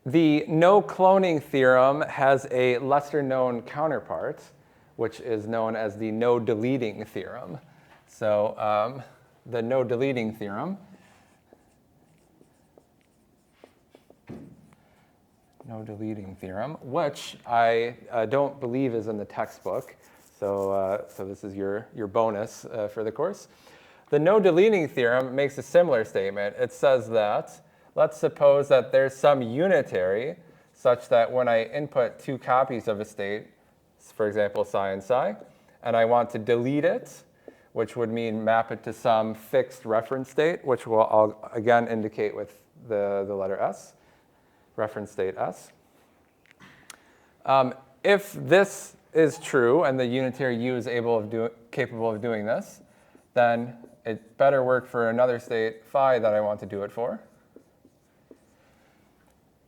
The no cloning theorem has a lesser known counterpart, which is known as the no deleting theorem. So the no deleting theorem which I don't believe is in the textbook. So this is your bonus for the course. The no deleting theorem makes a similar statement. It says that, let's suppose that there's some unitary such that when I input two copies of a state, for example, psi and psi, and I want to delete it, which would mean map it to some fixed reference state, which I'll again indicate with the letter S, reference state S. If this is true and the unitary U is capable of doing this, then it better work for another state phi that I want to do it for.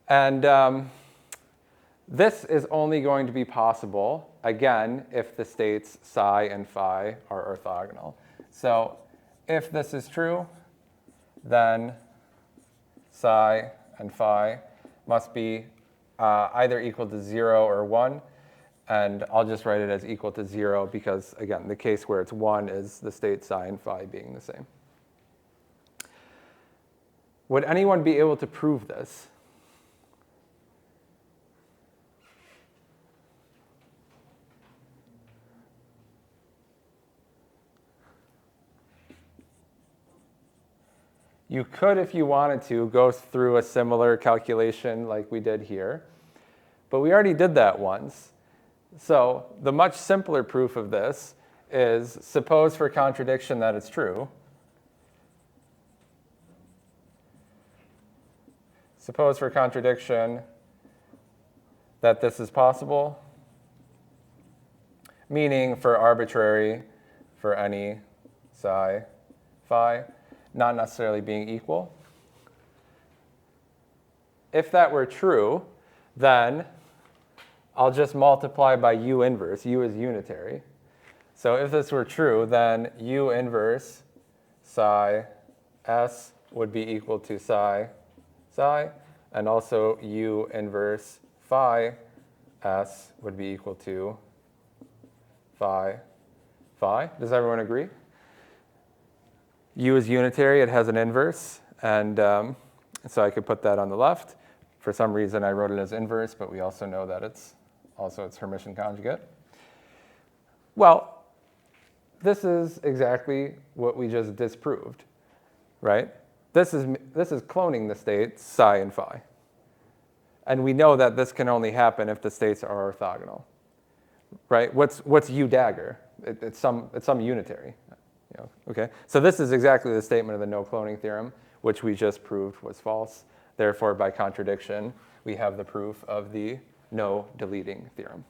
And this is only going to be possible, again, if the states psi and phi are orthogonal. So if this is true, then psi and phi must be either equal to 0 or 1. And I'll just write it as equal to 0 because, again, the case where it's 1 is the state psi and phi being the same. Would anyone be able to prove this? You could, if you wanted to, go through a similar calculation like we did here. But we already did that once. So the much simpler proof of this is suppose for contradiction that it's true. Suppose for contradiction that this is possible, meaning for arbitrary, for any psi, phi, not necessarily being equal. If that were true, then I'll just multiply by U inverse. U is unitary. So if this were true, then U inverse psi S would be equal to psi, psi, and also U inverse phi S would be equal to phi, phi. Does everyone agree? U is unitary. It has an inverse. And so I could put that on the left. For some reason, I wrote it as inverse, but we also know that it's Hermitian conjugate. Well, this is exactly what we just disproved, right? This is cloning the states psi and phi. And we know that this can only happen if the states are orthogonal, right? What's U dagger? It's some unitary. Okay? So this is exactly the statement of the no cloning theorem, which we just proved was false. Therefore, by contradiction, we have the proof of the no deleting theorem.